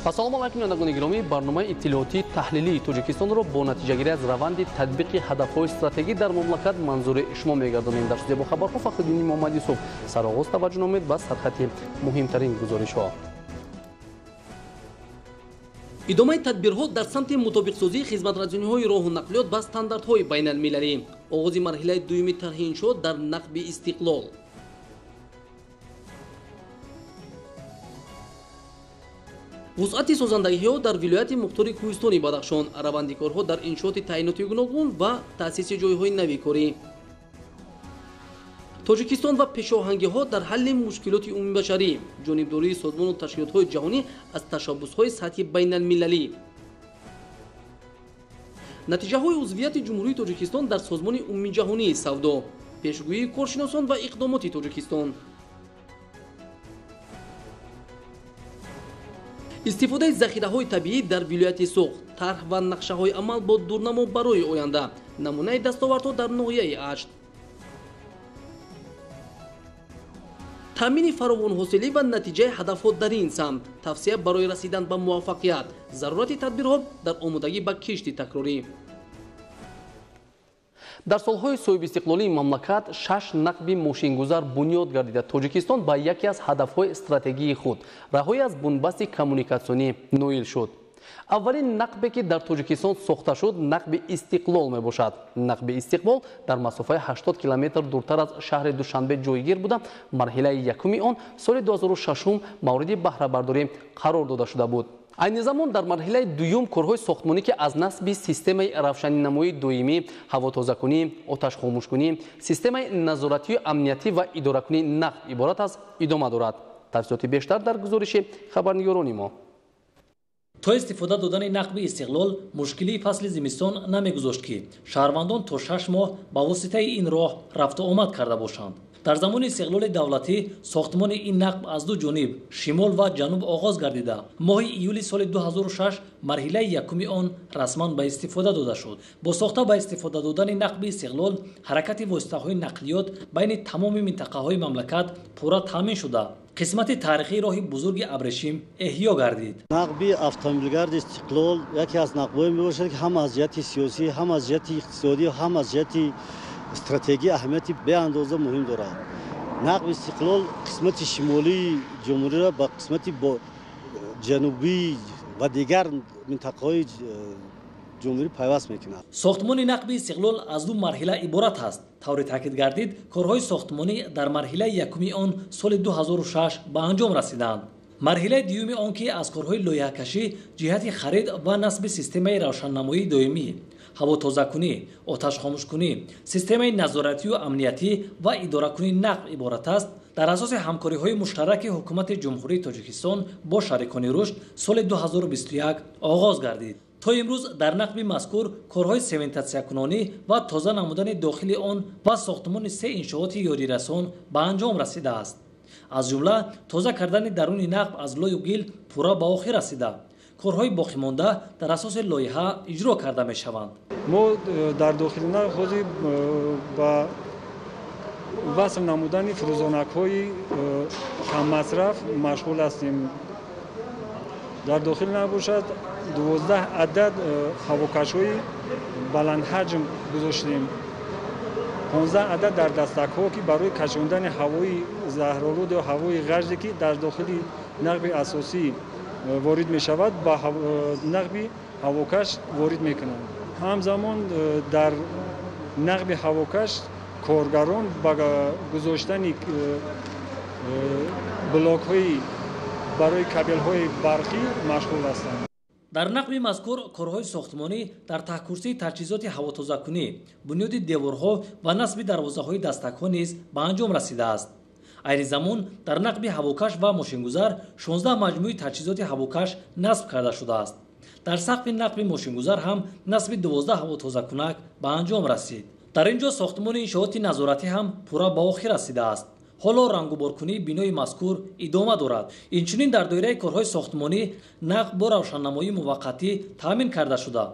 Ассалому алайкум янагони гиромӣ, барномаи иттилоотии таҳлилии Тоҷикистонро бо натиҷагирӣ аз раванди татбиқи ҳадафҳои стратегӣ дар мамлакат манзури шумо мегардонем. Дар студия бо хабарҳо Фахриддин Муҳаммад Юсуф. Сароғоз таваҷҷӯҳ номед ба сархати муҳимтарин гузоришҳо. идомаи тадбирҳо дар самти мутобиқсозии хизматрасониҳои роҳу нақлиёт ба стандартҳои байналмилалӣ. оғози марҳилаи дуюми тарҳи иншоот дар нақби истиқлол. вусъати созандагиҳо дар вилояти мухтори кӯҳистони Бадахшон, раванди корҳо дар иншооти таъиноти гуногун ва таъсиси ҷойҳои нави корӣ. Тоҷикистон ва пешоҳангиҳо дар ҳалли мушкилоти умумибашарӣ, ҷонибдории созмону ташкилотҳои ҷаҳонӣ аз ташаббусҳои сатҳи байналмилалӣ. натиҷаҳои узвияти ҷумҳурии Тоҷикистон дар созмони умумиҷаҳонии савдо, пешгӯии коршиносон ва иқдомоти Тоҷикистон. истифодаи захираҳои табиӣ дар вилояти Суғ, тарҳ ва нақшаҳои амал бо дурнамо барои оянда, намунаи дастовардҳо дар ноҳияи Ашт. таъмини фаровонҳосилӣ ва натиҷаи ҳадафҳо дар ин самт, тавсия барои расидан ба муваффақият, зарурати тадбирҳо дар омодагӣ ба кишти такрорӣ. дар солҳои соҳиби истиқлолии мамлакат 6 нақби мошингузар бунёд гардида Тоҷикистон ба яке аз ҳадафҳои стратегии худ, раҳои аз бунбасти коммуникатсионӣ ноил шуд. аввалин нақбе ки дар Тоҷикистон сохта шуд, нақби истиқлол мебошад. нақби истиқлол дар масофаи 80 километр дуртар аз шаҳри Душанбе ҷойгир буда, марҳилаи якуми он соли 2006 мавриди баҳрабардорӣ қарор дода шуда буд. айни замон дар марҳилаи дуюм корҳои сохтмонӣ ки аз насби системаи равшанинамоии доимӣ, ҳавотозакунӣ, оташхомӯшкунӣ, системаи назоратию амниятӣ ва идоракунии нақб иборат аст, идома дорад. тафсилоти бештар дар гузориши хабарнигорони мо. то истифода додани нақби истиқлол мушкилии фасли зимистон намегузошт ки шаҳрвандон то 6 моҳ ба воситаи ин роҳ рафту омад карда бошанд. дар замони истиқлоли давлатӣ сохтмони ин нақб аз ду ҷониб шимол ва ҷануб оғоз гардида, моҳи июли соли 2006 марҳилаи якуми он расман ба истифода дода шуд. бо сохта ба истифода додани нақби истиқлол, ҳаракати воситаҳои нақлиёт байни тамоми минтақаҳои мамлакат пурра таъмин шуда, қисмати таърихии роҳи бузурги Абрешим эҳё гардид. нақби автомобилгарди истиқлол яке аз нақбҳое мебошад ки ҳам аз ҷиҳати сиёсӣ, ҳам аз ҷиҳати иқтисодӣ, ҳам аз ҷиҳати стратегия аҳамияти беандоза муҳим дорад. нақби истиқлол қисмати шимолии ҷумҳуриро ба қисмати ҷанубӣ ва дигар минтақаҳои ҷумҳурӣ пайваст мекунад. сохтмони нақби истиқлол аз ду марҳила иборат аст. тавре таъкид гардид, корҳои сохтмонӣ дар марҳилаи якуми он соли 2006 ба анҷом расиданд. марҳилаи дуюми он ки аз корҳои лоиҳакашӣ, ҷиҳати харид ва насби системаи равшаннамоии доимӣ, ҳавотозакунӣ, оташхомӯшкунӣ, системаи назоратию амниятӣ ва идоракунии нақб иборат аст, дар асоси ҳамкориҳои муштараки ҳукумати ҷумҳурии Тоҷикистон бо шарикони рушд соли 2021 оғоз гардид. то имрӯз дар нақби мазкур корҳои сементатсиякунонӣ ва тоза намудани дохили он ва сохтмони 3 иншооти ёрирасон ба анҷом расидааст. аз ҷумла тоза кардани даруни нақб аз лою гил пурра ба охир расида, корҳои боқимонда дар асоси лоиҳа иҷро карда мешаванд. мо дар дохили нақб ҳозир ба васф намудани фурӯзонакҳои каммасраф машғул ҳастем. дар дохили нақб бошад 12 адад ҳавокашҳои баландҳаҷм гузоштем. 15 адад дар дастакҳо ки барои кашондани ҳавои заҳролуд ё ҳавои ғажде ки дар дохили нақби асосӣ ворид мешавад, ба нақби ҳавокаш ворид мекунанд. ҳамзамон дар нақби ҳавокаш коргарон ба гузоштани блокҳои барои кабелҳои барқӣ машғул ҳастанд. дар нақби мазкур корҳои сохтмонӣ дар таҳкурсии таҷҳизоти ҳавотозакунӣ, бунёди деворҳо ва насби дарвозаҳои дастакҳо низ ба анҷом расидааст. айни замон дар нақби ҳавокаш ва мошингузар 16 маҷмӯи таҷҳизоти ҳавокаш насб карда шудааст. дар сақфи нақби мошингузар ҳам насби 12 ҳавотозакунак ба анҷом расид. дар ин ҷо сохтмони иншооти назоратӣ ҳам пурра ба охир расидааст. ҳоло рангуборкунии бинои мазкур идома дорад. Инчунин дар доираи корҳои сохтмонӣ нақб бо равшаннамоии муваққатӣ таъмин карда шуда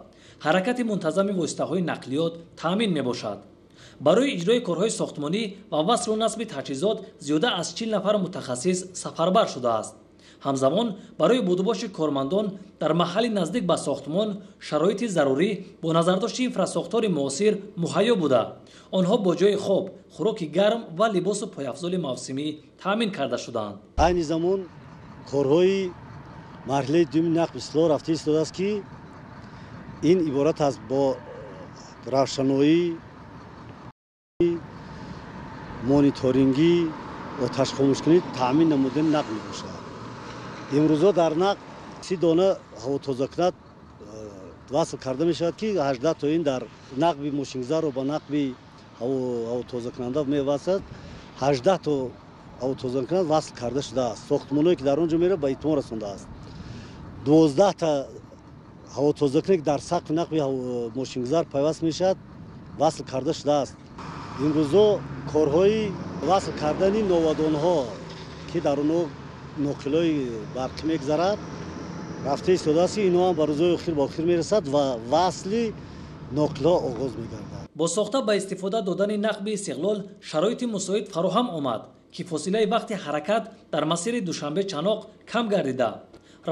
ҳаракати мунтазами воситаҳои нақлиёт таъмин мебошад. барои иҷрои корҳои сохтмонӣ ва васлу насби таҷҳизот зиёда аз 40 нафар мутахассис сафарбар шудааст. ҳамзамон барои будубоши кормандон дар маҳалли наздик ба сохтмон шароити зарурӣ бо назардошти инфрасохтори муосир муҳайё буда онҳо бо ҷои хоб, хӯроки гарм ва либосу пойафзоли мавсимӣ таъмин карда шуданд. айни замон корҳои марҳилаи дуюми нақби силоҳ рафта истодааст ки ин иборат аст бо равшаноӣ, мониторингӣ, оташхомӯшкунӣ таъмин намудани нақл мебошад. имрӯзо дар нақл 30 дона ҳавотозакунак васл карда мешавад ки 18 то ин дар нақби мошингузаро ба нақби ҳавотозакунанда мевасад. 18 то ҳавотозакунак васл карда шудааст. сохтмоное ки дар он ҷо меравад ба итмом расондааст. 12 та ҳавотозакунак дар сақфи нақби мошингузар пайваст мешавад, васл карда шудааст. имрӯзо корҳои васл кардани новадонҳо ки дар онҳо ноқилои барқӣ мегзарад рафта истодааст ки инҳо ҳам ба рӯзҳои охир ба охир мерасад ва васли ноқилҳо оғоз мегардад. бо сохта ба истифода додани нақби истиқлол шароити мусоид фароҳам омад ки фосилаи вақти ҳаракат дар масири душанбе-чаноқ кам гардида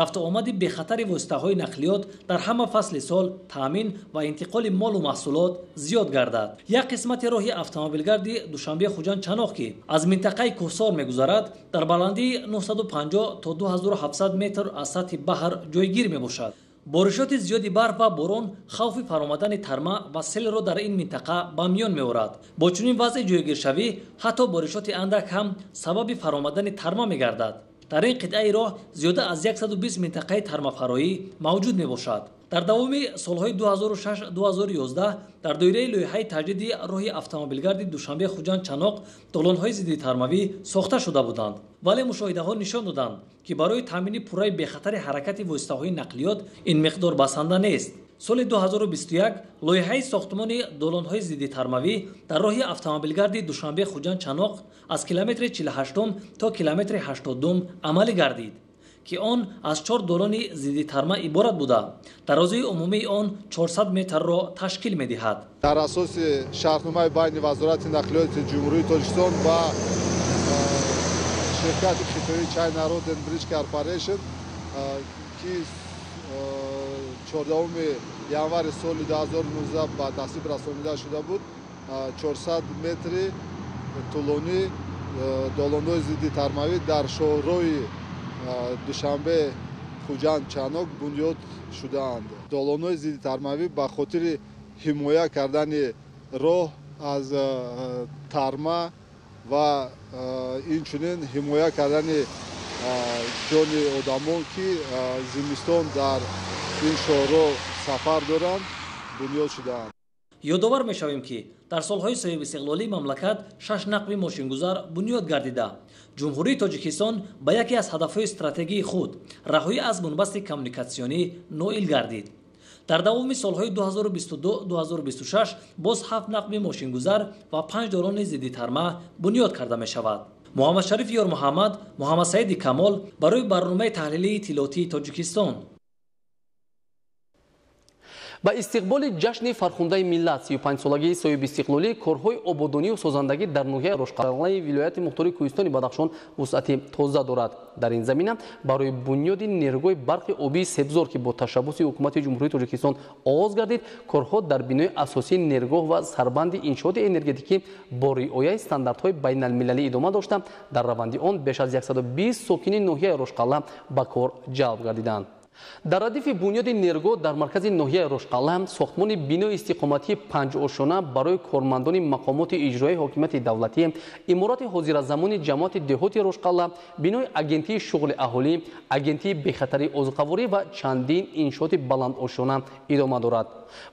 рафту омади бехатари воситаҳои нақлиёт дар ҳама фасли сол таъмин ва интиқоли молу маҳсулот зиёд гардад. як қисмати роҳи автомобилгарди душанбе-хуҷанд-чаноқ ки аз минтақаи кӯҳсор мегузарад дар баландии 950 то 2700 метр аз сатҳи баҳр ҷойгир мебошад. боришоти зиёди барф ва борон хавфи фаромадани тарма ва селро дар ин минтақа ба миён меорад. бо чунин вазъи ҷойгиршавӣ ҳатто боришоти андак ҳам сабаби фаромадани тарма мегардад. дар ин қитъаи роҳ зиёда аз 120 минтақаи тармафароӣ мавҷуд мебошад. дар давоми солҳои 2006-2011 дар доираи лоиҳаи таҷдиди роҳи автомобилгарди душанбе-хуҷанд-чаноқ долонҳои зидди тармавӣ сохта шуда буданд. вале мушоҳидаҳо нишон доданд ки барои таъмини пурраи бехатари ҳаракати воситаҳои нақлиёт ин миқдор басанда нест. соли 2021 лоиҳаи сохтмони долонҳои зидди тармавӣ дар роҳи автомобилгарди душанбе-хуҷанд-чаноқ аз километри 48 то километри 82 амалӣ гардид ки он аз 4 долони зидди тарма иборат буда дарозии умумии он 400 метрро ташкил медиҳад. дар асоси шартномаи байни вазорати нақлиёти ҷумҳурии тоҷикистон ва ширкати хитоии China Road and Bridge Corporation ки 14 январи соли 2019 ба тасвиб расонида шуда буд 400 метри тӯлонӣ долонҳои зидди тармавӣ дар шоҳроҳи душанбе хуҷанд чаноқ бунёд шудаанд. долонҳои зидди тармавӣ ба хотири ҳимоя кардани роҳ аз тарма ва инчунин ҳимоя кардани ҷони одамон ки зимистон дар ин шоҳроҳ сафар доранд бунёд шудаанд. ёдовар мешавем ки дар солҳои соҳиби истиқлолии мамлакат 6 нақби мошингузар бунёд гардида ҷумҳурии тоҷикистон ба яке аз ҳадафҳои стратегии худ раҳоӣ аз бунбасти коммуникатсионӣ ноил гардид. дар давоми солҳои 2022-2026 боз 7 нақби мошингузар ва 5 долони зидди тарма бунёд карда мешавад. муҳаммад шариф ёр муҳаммад, муҳаммад саиди камол барои барномаи таҳлилии иттилоотии тоҷикистон. ба истиқболи ҷашни фархундаи миллат 35-солагии соҳиби истиқлолӣ корҳои ободонию созандагӣ дар ноҳияи рошқалаи вилояти мухтори кӯҳистони Бадахшон вусъати тоза дорад. дар ин замина барои бунёди нерӯҳои барқи обии себзор ки бо ташаббуси ҳукумати ҷумҳурии Тоҷикистон оғоз гардид, корҳо дар бинои асосии нерӯҳ ва сарбанди иншооти энергетикӣ бо риояи стандартҳои байналмилалӣ идома дошта, дар раванди он беш аз 120 сокини ноҳияи рошқала ба кор ҷалб гардиданд. дар радифи бунёди нерӯҳо дар маркази ноҳияи рошқала сохтмони бинои истиқоматии 5 ошона барои кормандони мақомоти иҷроии ҳокимияти давлатӣ, иморати ҳозиразамони ҷамоати деҳоти рошқала, бинои агентии шуғли аҳолӣ, агентии бехатари озуқаворӣ ва чандин иншооти баландошона идома дорад.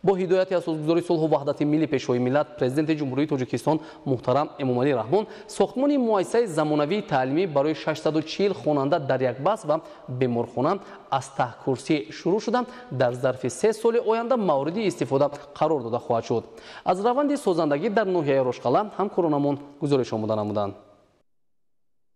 با هدایت اساسگذاری صلح و وحدت ملی پیشوای ملت پرزیدنت جمهوری تاجیکستان محترم امامعلی رحمان ساختمان مؤسسه زمانوی تعلیمی برای 640 خواننده در یک بس و بیمارخانه از ته‌کرسی شروع شده در ظرف 3 سال آینده مورد استفاده قرار داده خواهد شد. از روند سازندگی در ناحیه رشقله همکارانمون گزارش آماده نمودند.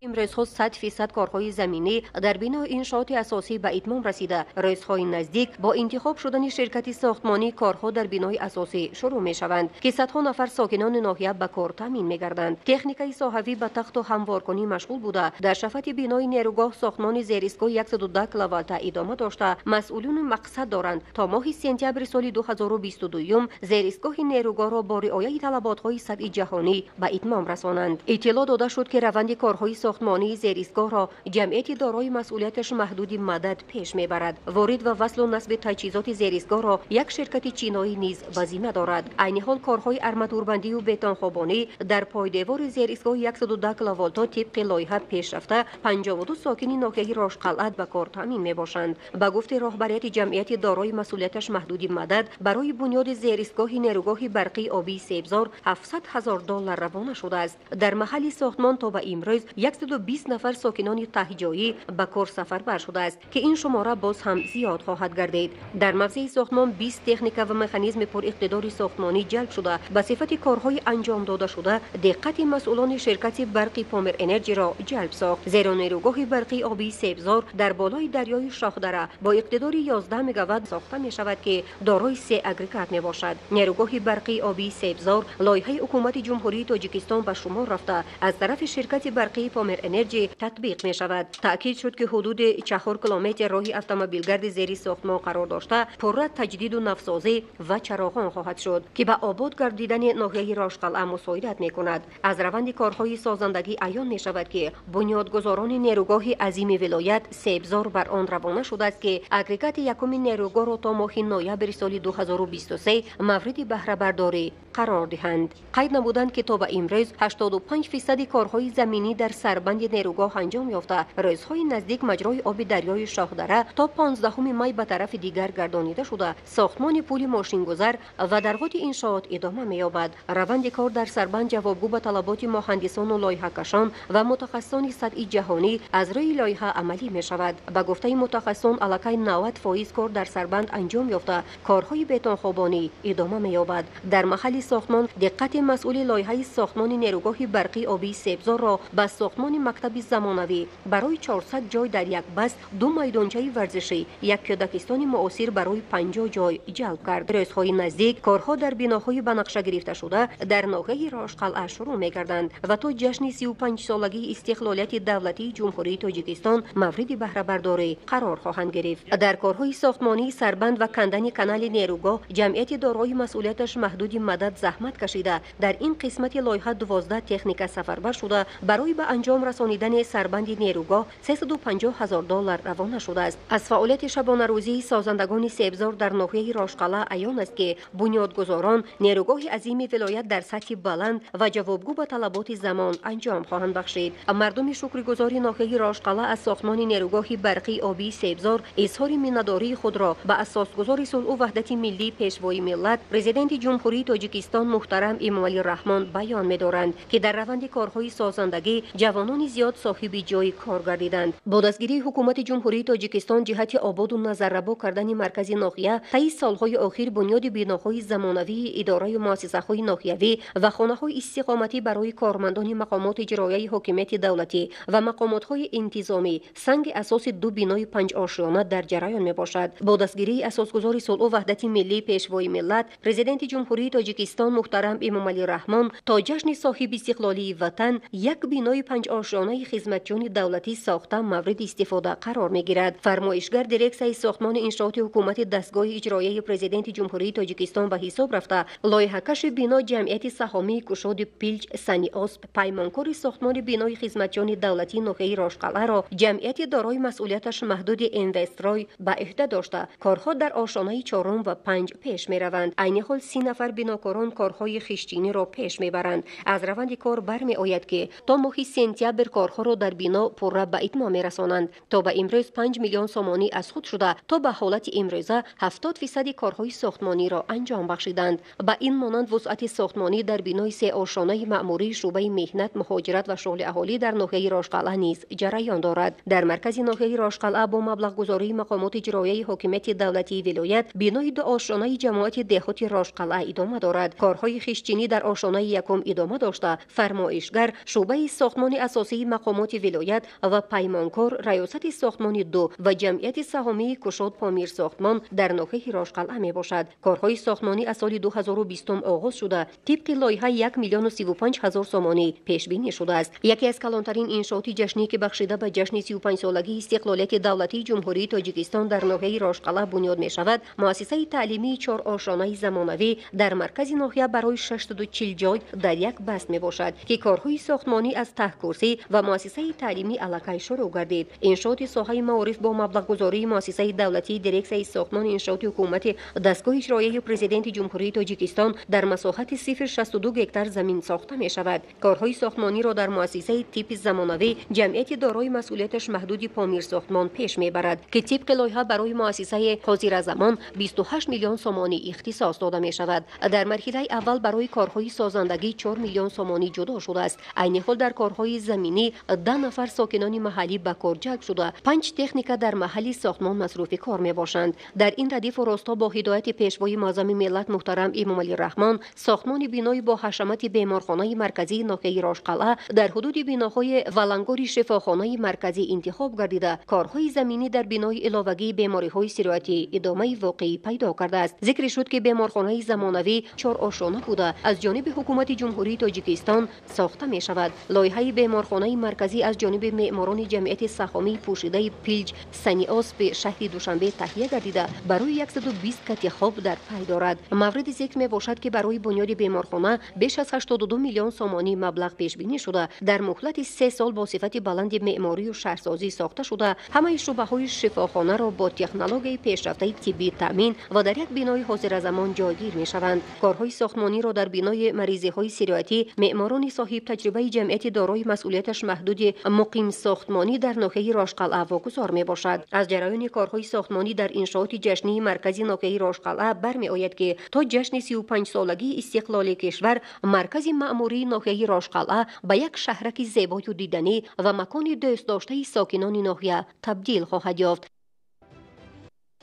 امروزها 100% کارهای زمینی در بینای انشاءات اساسی به اتمام رسیده. روزهای نزدیک با انتخاب شدن شرکت ساختمانی کارها در بینای اساسی شروع می شوند که صدها نفر ساکنان ناحیه به کار تامین می گردند. تکنیکای صحوی به تخت و هموارکنی مشغول بوده. در شفت بینای نیروگاه ساختمان زیرایستگاه 110 کیلوولت ادامه داشته. مسئولون مقصد دارند تا ماه سپتامبر سال 2022 زیرایستگاه نیروگاه را با رعایت طلبات‌های سطح جهانی به اتمام رسانند. اطلاع داده شد که روند کارهای ساختمانی زیرایستگاه را جمعیتی دارای مسئولیتش محدود مدت پیش میبرد. وارد و وصل و نصب تجهیزات زیرایستگاه را یک شرکت چینایی نیز به ذمه دارد. عین حال کارهای ارماتوربندی و بتانخوابانی در پایدیوار زیرایستگاه 110 کیلوولت طبق لایحه پیش رفته 52 ساکن ناحیه راشقلعه به کار تامین میباشند. به گفته رهبریت جمعیت دارای مسئولیتش محدود مدت برای بنیاد زیرایستگاه نیروگاه برقی آبی سیبزار $700,000 روانه شده است. در محل ساختمان تا به امروز 120 نفر ساکنان ته‌جایی به کار سفربر شده است که این شماره باز هم زیاد خواهد گردید. در موضع ساختمان 20 تکنیک و مکانیزم پر اقتدار ساختمانی جلب شده. به صفت کارهای انجام داده شده دقت مسئولان شرکت برقی پامر انرژی را جلب ساخت. زیرا نیروگاه برقی آبی سیبزار در بالای دریای شاخدره با اقتدار 11 مگاوات ساخته می شود که دارای 3 اگریگات می باشد. نیروگاه برقی آبی سیبزار لایحه حکومت جمهوری تاجیکستان به شمار رفته از طرف شرکت برقی پامر انرژی تطبیق می شود. تأکید شد که حدود 4 کیلومتر راه اتومبیلگرد زیر ساختمان قرار داشته پر تجدید و نوسازی و چراغان خواهد شد که به آباد گردیدن ناحیه راشقلعه مساعدت می کند. از روند کارهای سازندگی عیان می شود که بنیادگذاران نیروگاه عظیم ولایت سیبزار بر آن روانه شده است که اگریگات یکم نیروگاه را تا ماه نوامبر سال 2023 مورد بهره برداری قرار دهند. قید نمودند که تا به امروز 85% کارهای زمینی در سربند نیروگاه انجام یافته. روزهای نزدیک مجرای آب دریای شاخدره تا 15 می به طرف دیگر گردانیده شده. ساختمان پل ماشینگذر و در حال انشاءات ادامه می‌یابد. روند کار در سربند جوابگو به طلبات مهندسان و لایحه‌کشان و متخصصان سطح جهانی از روی لایحه عملی می شود. به گفته متخصصان علاقه 90% کار در سربند انجام یافته. کارهای بتانخوابانی ادامه می‌یابد. در محل ساختمان دقت مسئول لایحه ساختمان نیروگاه برقی آبی سیبزار را به ساختمان مکتب زمانوی برای 400 جای در یک بست 2 میدانچه ورزشی یک پیاده‌کستان معاصر برای 50 جای جلب کرد. روزهای نزدیک کارها در بناهای به نقشه گرفته شده در ناحیه راشقلعه شروع می‌گردند و تا جشن 35 سالگی استقلالیت دولتی جمهوری تاجیکستان مورد بهره برداری قرار خواهند گرفت. در کارهای ساختمانی سربند و کندن کانال نیروگاه جمعیت دارای مسئولیتش محدود مدت زحمت کشیده. در این قسمت لایحه 12 تکنیک سفربر شده برای به انجام رسانیدن سربند نیروگاه $350,000 روانه شده است. از فعالیت شبانه روزی سازندگان سیبزار در ناحیه راشقلعه عیان است که بنیادگذاران نیروگاه عظیم ولایت در سطح بلند و جوابگو به طلبات زمان انجام خواهند بخشید. مردم شکرگزار ناحیه راشقلعه از ساختمان نیروگاه برقی آبی سیبزار اظهار منتداری خود را به اساسگذار صلح و وحدت ملی پیشوای ملت پرزیدنت جمهوری تاجیکستان محترم امامعلی رحمان بیان می‌دارند که در روند کارهای سازندگی جوانان زیاد صاحب جای کار گردیدند. با دستگیری حکومت جمهوری تاجیکستان جهت آباد و نظرربا کردن مرکز ناحیه طی سالهای اخیر بنیاد بناهای زمانوی اداره و مؤسسه‌های ناحیوی و خانه‌های استقامتی برای کارمندان مقامات اجرایی حاکمیت دولتی و مقامات‌های انتظامی سنگ اساس 2 بنای 5 آشیانه در جریان میباشد. با دستگیری اساسگذار صلح و وحدت ملی پیشوای ملت پرزیدنت جمهوری تاجیکستان محترم امامعلی رحمان تا جشن صاحب استقلالی وطن یک بنای 5 آشیانه خدمتچیان دولتی ساخته مورد استفاده قرار میگیرد. فرمایشگر دایرکسیون ساختمان انشاءات حکومت دستگاه اجرایی پرزیدنت جمهوری تاجیکستان به حساب رفته. لایحه‌کش بنا جمعیت سهامی کشاد پیلچ سنی اسب پیمانکار ساختمان بنای خدمتچیان دولتی ناحیه راشقلعه را جمعیت دارای مسئولیتش محدود اینوسترای به عهده داشته. کارها در آشیانه 4 و 5 پیش میروند. عین حال 30 نفر بناکاران آن کارهای خیشچینی را پیش میبرند. از روند کار برمیآید که تا ماه سپتامبر کارها را در بنا پوره به اتمام میرسانند. تا به امروز 5 میلیون سومانی از خود شده تا به حالت امروزه 70% کارهای ساختمانی را انجام بخشیدند. به این مانند وسعت ساختمانی در بنای 3 آشیانه مأموری شعبه مهنت، مهاجرت و شغل اهالی در ناحیه راشقلعه نیز جریان دارد. در مرکز ناحیه راشقلعه با مبلغ گذاری مقامات اجرایی حاکمیت دولتی ولایت بنای 2 آشیانه جماعت دهاتی راشقلعه ادامه دارد. کارهای خیشچینی در آشیانه یکم ادامه داشته فرمایشگر شعبه ساختمان اساسی مقامات ولایت و پیمانکار ریاست ساختمان 2 و جمعیت سهامی کشاد پامیر ساختمان در ناحیه راشقلعه می باشد. کارهای ساختمانی از سال 2020 آغاز شده طبق لایحه 1,35,000 سومانی پیش بینی شده است. یکی از کلانترین انشاءات جشنی که بخشیده به جشن 35 سالگی استقلالیت دولتی جمهوری تاجیکستان در ناحیه راشقلعه بنیاد می شود، مؤسسه تعلیمی 4 آشیانه زمانوی در مرکز ناحیه برای 640 جای در یک بست می باشد که کارهای ساختمانی از ته کرسی و مؤسسه تعلیمی الکی شروع گردید. انشاءات ساحه معارف با مبلغ گذاری مؤسسه دولتی دیرکسیون ساختمان انشاءات حکومت دستگاه اجرایی پرزیدنت جمهوری تاجیکستان در مساحت 0.62 هکتار زمین ساخته می شود. کارهای ساختمانی را در مؤسسه تیپ زمانوی جمعیت دارای مسئولیتش محدود پامیر ساختمان پیش می برد که طبق لایحه برای مؤسسه حاضر زمان 28 میلیون سومانی اختصاص داده می شود. در مرحله اول برای کارهای سازندگی 4 میلیون سومانی جدا شده است. عین حال در کارهای زمینی 10 نفر ساکنان محلی به کار جلب شده، 5 تکنیک در محل ساختمان مصروف کار می باشند. در این ردیف و راستا با هدایت پیشوای معظم ملت محترم امام علی رحمان ساختمان بنای با حشمت بیمارخانه مرکزی ناحیه راشقلعه در حدود بناهای ولنگار شفاخانه مرکزی انتخاب گردیده کارهای زمینی در بنای علاوگی بیماری‌های سیرویتی ادامه واقعی پیدا کرده است. ذکر شد که بیمارخانه زمانوی 4 آشیانه بوده از جانب حکومت جمهوری تاجیکستان ساخته می شود. لایحه بیمارخانه مرکزی از جانب معماران جمعیت سهامی پوشیده پیلج سنیاس به شهر دوشنبه تهیه گردیده برای 120 کت خواب در پی دارد. مورد ذکر می باشد که برای بنیاد بیمارخانه بیش از 82 میلیون سومانی مبلغ پیش بینی شده در مهلت 3 سال با صفت بلند معماری و شهرسازی ساخته شده. همه شعبه‌های شفاخانه را با تکنولوژی پیشرفته طبی تامین و در یک بنای حاضر زمان جایگیر می شوند. کارهای ساختمانی را در بنای مریضی‌های سیرویتی معماران صاحب تجربه جمعیت دارای مسئولیتش محدود مقیم ساختمانی در ناحیه راشقلعه واگذار می باشد. از جریان کارهای ساختمانی در انشاءات جشنی مرکزی ناحیه راشقلعه برمی آید که تا جشن 35 سالگی استقلال کشور مرکز مأموری ناحیه راشقلعه به یک شهرک زیبای و دیدنی و مکان دوست داشته ساکنان ناحیه تبدیل خواهد یافت.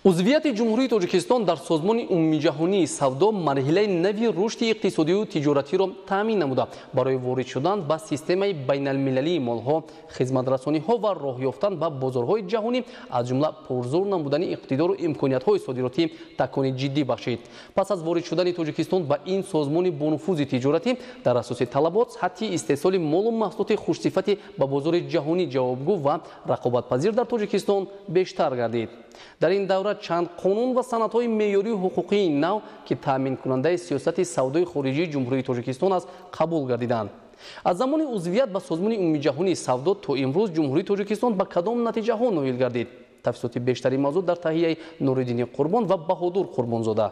عضویت جمهوری تاجیکستان در سازمان عمومی جهانی سودا مرحله نوی رشد اقتصادی و تجارتی را تامین نموده برای وارد شدن به سیستم بین المللی مالها، خدمت رسانی ها و راه یافتن به بازارهای جهانی از جمله پرزور نمودن اقتدار و امکانیت های صادراتی تکان جدی بخشید. پس از وارد شدن تاجیکستان به این سازمان با نفوذ تجارتی در اساس طلبات سطح استحصال مال و محصولات خوشصفت به بازار جهانی جوابگو و رقابت‌پذیر در تاجیکستان بیشتر گردید. در این دوره چند قانون و سندهای معیاری و حقوقی نو که تامین کننده سیاست سودای خارجی جمهوری تاجیکستان است قبول گردیدند. از زمان عضویت به سازمان عمومی جهانی سودا تا امروز جمهوری تاجیکستان به کدام نتیجه ها نائل گردید؟ تفصیلات بیشتری موضوع در تهیه نورالدین قربان و بهادر قربانزاده.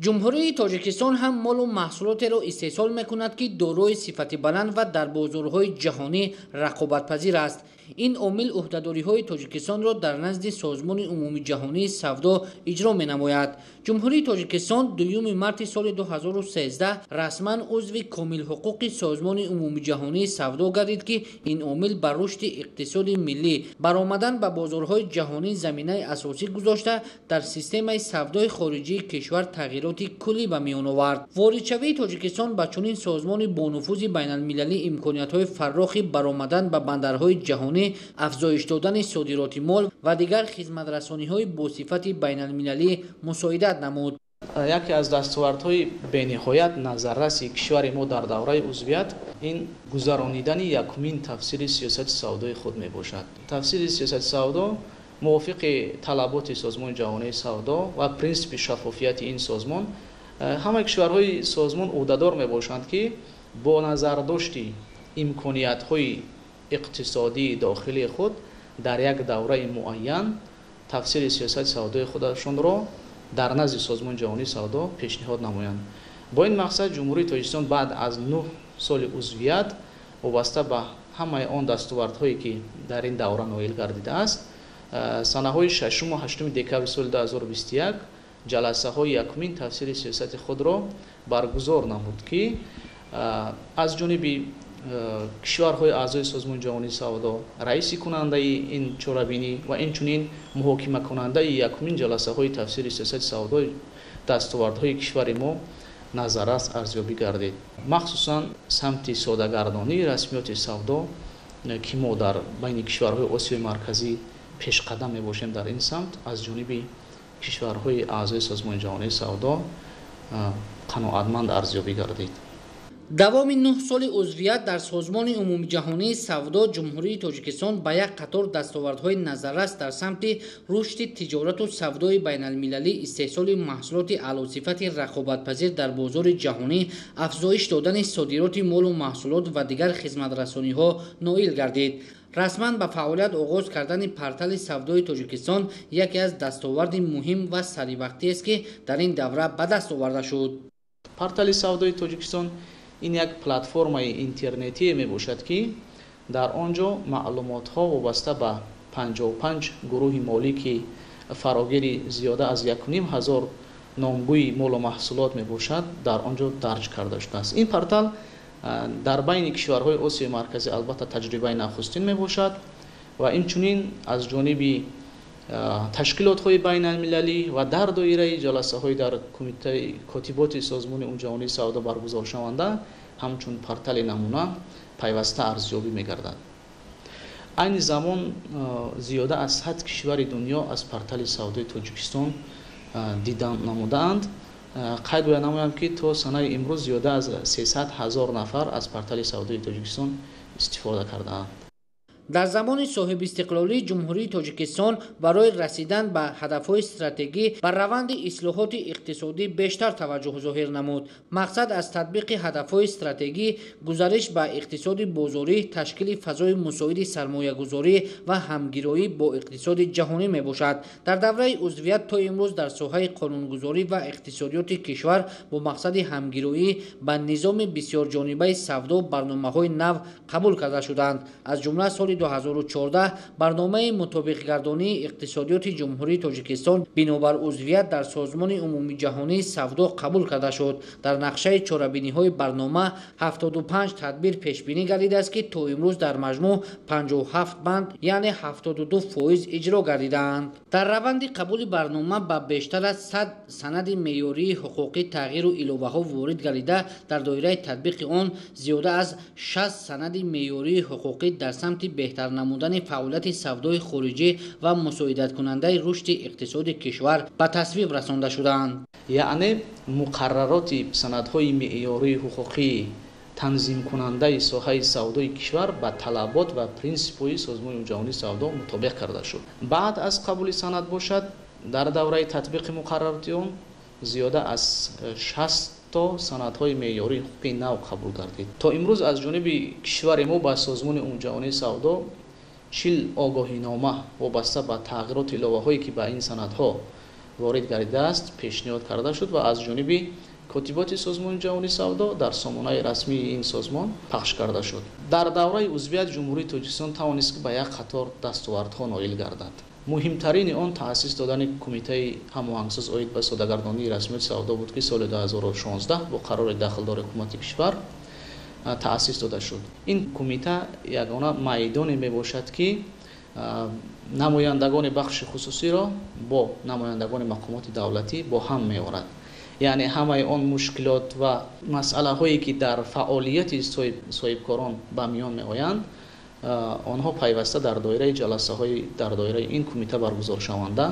جمهوری تاجیکستان هم مال و محصولات را استحصال میکند که دارای صفت بلند و در بازارهای جهانی رقابت‌پذیر است. این عامل عهده‌داری‌های تاجیکستان را در نزد سازمان عمومی جهانی سودا اجرا می‌نماید. جمهوری تاجیکستان 2 مارس سال 2013 رسما عضو کامل حقوق سازمان عمومی جهانی سودا گردید که این عامل بر رشد اقتصاد ملی برآمدن به بازارهای جهانی زمینه اساسی گذاشته در سیستم سودای خارجی کشور تغییرات کلی به میان آورد. واردشوی تاجیکستان به چنین سازمان با نفوذ بین‌المللی امکانیت‌های فراخی برآمدن به بندرهای جهانی، افزایش دادن صادرات مال و دیگر خدمت‌رسانی‌های با صفت بین‌المللی مساعدت نمود. یکی از دستاوردهای بی‌نهایت نظررس کشور ما در دوره عضویت این گذرانیدن یکمین تفسیر سیاست سودای خود میباشد. تفسیر سیاست سودا موافق طلبات سازمان جهانی سودا و پرینسیپ شفافیت این سازمان همه کشورهای سازمان عهده‌دار میباشند که با نظر داشتی امکانیت‌های اقتصادی داخلی خود در یک دوره معین تفسیر سیاست سودای خودشون را дар назди созмони ҷаҳонии савдо пешниҳод намоянд. бо ин мақсад ҷумҳурии тоҷикистон баъд аз 9 соли узвият вобаста ба ҳамаи он дастовардҳое ки дар ин давра ноил гардидааст, санаҳои 6 ва 8 декабри соли 2021 ҷаласаҳои якумин тафсири сиёсати худро баргузор намуд, ки аз ҷониби кишварҳои аъзои созмони ҷаҳонии савдо, раиси кунандаи ин чорабинӣ ва инчунин муҳокимакунандаи якумин ҷаласаҳои тафсири сиёсати савдои дастовардҳои кишвари мо назаррас арзёбӣ гардид. махсусан самти содагардонии расмиёти савдо, ки мо дар байни кишварҳои осиёи марказӣ пешқадам мебошем дар ин самт, аз ҷониби кишварҳои аъзои созмони ҷаҳонии савдо қаноатманд арзёбӣ гардид. давоми 9 соли узвият дар созмони умуми ҷаҳонии савдо, ҷумҳурии тоҷикистон ба як қатор дастовардҳои назаррас дар самти рушди тиҷорату савдои байналмилалӣ, истеҳсоли маҳсулоти аълосифати рақобатпазир дар бозори ҷаҳонӣ, афзоиш додани содироти молу маҳсулот ва дигар хизматрасониҳо ноил гардид. расман ба фаъолият оғоз кардани портали савдои тоҷикистон яке аз дастоварди муҳим ва саривақтиест, ки дар ин давра ба даст оварда шуд. портали савдои тоҷикистон ин як платформаи интернетие мебошад, ки дар он ҷо маълумотҳо вобаста ба 55 гурӯҳи молӣ, ки фарогири зиёда аз 1500 номгӯи молу маҳсулот мебошад, дар он ҷо дарҷ карда шудааст. ин портал дар байни кишварҳои осиёи марказӣ албатта таҷрибаи нахустин мебошад ва инчунин аз ҷониби ташкилотҳои байналмилалӣ ва дар доираи ҷаласаҳои дар кумитаи котиботи созмони умумиҷаҳонии савдо баргузоршаванда ҳамчун портали намуна пайваста арзёбӣ мегардад. айни замон зиёда аз 100 кишвари дунё аз портали савдои тоҷикистон дида намудаанд. қайд бояд намоям, ки то санаи имрӯз зиёда аз 300 000 нафар аз портали савдои тоҷикистон истифода кардаанд. дар замони соҳибистиқлолӣ ҷумҳурии тоҷикистон барои расидан ба ҳадафҳои стратегӣ ба раванди ислоҳоти иқтисодӣ бештар таваҷҷӯҳ зоҳир намуд. мақсад аз татбиқи ҳадафҳои стратегӣ гузариш ба иқтисоди бозорӣ, ташкили фазои мусоиди сармоягузорӣ ва ҳамгироӣ бо иқтисоди ҷаҳонӣ мебошад. дар давраи узвият то имрӯз дар соҳаи қонунгузорӣ ва иқтисодиёти кишвар бо мақсади ҳамгироӣ ба низоми бисёрҷонибаи савдо барномаҳои нав қабул карда шуданд. аз ҷумла соли 2014 барномаи мутобиқгардонии иқтисодиёти ҷумҳурии тоҷикистон бинобар узвият дар созмони умумиҷаҳонии савдо қабул карда шуд. дар нақшаи чорабиниҳои барнома 75 тадбир пешбинӣ гардидааст, ки то имрӯз дар маҷмӯъ 57 банд, яъне 72% иҷро гардидаанд. дар раванди қабули барнома ба бештар аз 100 санади меъёрии ҳуқуқӣ тағйиру иловаҳо ворид гардида, дар доираи татбиқи он зиёда аз 60 санади меъёрии ҳуқуқӣ дар самти беҳтар намудани фаъолияти савдои хориҷӣ ва мусоидаткунандаи рушди иқтисоди кишвар ба тасвиб расонда шуданд. яъне муқаррароти санадҳои меъёрии ҳуқуқии танзимкунандаи соҳаи савдои кишвар ба талабот ва принсипҳои созмони ҷаҳонии савдо мутобиқ карда шуд. баъд аз қабули санад бошад, дар давраи татбиқи муқаррароти он зиёда аз 60 то санадҳои меъёрии ҳуқуқии нав қабул гардид. то имрӯз аз ҷониби кишвари мо ба созмони умумиҷаҳонии савдо 40 огоҳинома вобаста ба тағйироти иловаҳое, ки ба ин санадҳо ворид гардидааст, пешниҳод карда шуд ва аз ҷониби котиботи созмони ҷаҳонии савдо дар сомонаи расмии ин созмон пахш карда шуд. дар давраи узвият ҷумҳурии тоҷикистон тавонист, ки ба як қатор дастовардҳо ноил гардад. муҳимтарини он таъсис додани кумитаи ҳамоҳангсоз оид ба содагардонии расмиёти савдо буд, ки соли 2016 бо қарори дахлдори ҳукумати кишвар таъсис дода шуд. ин кумита ягона майдоне мебошад, ки намояндагони бахши хусусиро бо намояндагони мақомоти давлатӣ бо ҳам меорад. яъне ҳамаи он мушкилот ва масъалаҳое, ки дар фаъолияти соҳибкорон ба миён меоянд, онҳо пайваста дар доираи ҷаласаҳои дар доираи ин кумита баргузоршаванда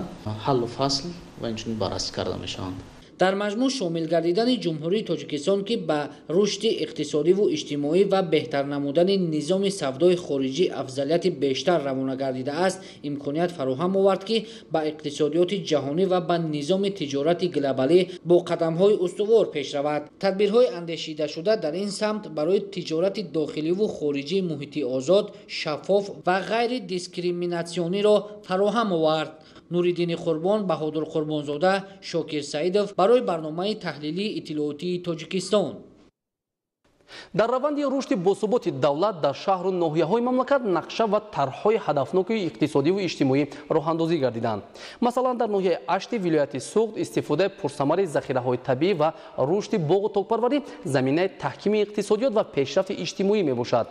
ҳаллу фасл ва инчунин баррасӣ карда мешаванд. дар маҷмӯъ шомил гардидани ҷумҳурии тоҷикистон, ки ба рушди иқтисодиву иҷтимоӣ ва беҳтар намудани низоми савдои хориҷӣ афзалияти бештар равона гардидааст, имконият фароҳам овард, ки ба иқтисодиёти ҷаҳонӣ ва ба низоми тиҷорати глобалӣ бо қадамҳои устувор пеш равад. тадбирҳои андешидашуда дар ин самт барои тиҷорати дохиливу хориҷии муҳити озод, шаффоф ва ғайри дискриминатсиониро фароҳам овард. نوریدین قربان، بهادر قربانزاده، شاکر سعیدов برای برنامه تحلیلی اطلاعاتی تاجیکستان. در روند رشد باثبات دولت در شهر و ناحیه‌های مملکت نقشه و طرح‌های هدفناک اقتصادی و اجتماعی راه‌اندازی گردیدند. مثلا در ناحیه 8 ولایت سوخت استفاده پرثمر ذخیره‌های طبیعی و رشد باغ و تاک‌پروری زمینه تحکیم اقتصادیات و پیشرفت اجتماعی میباشد.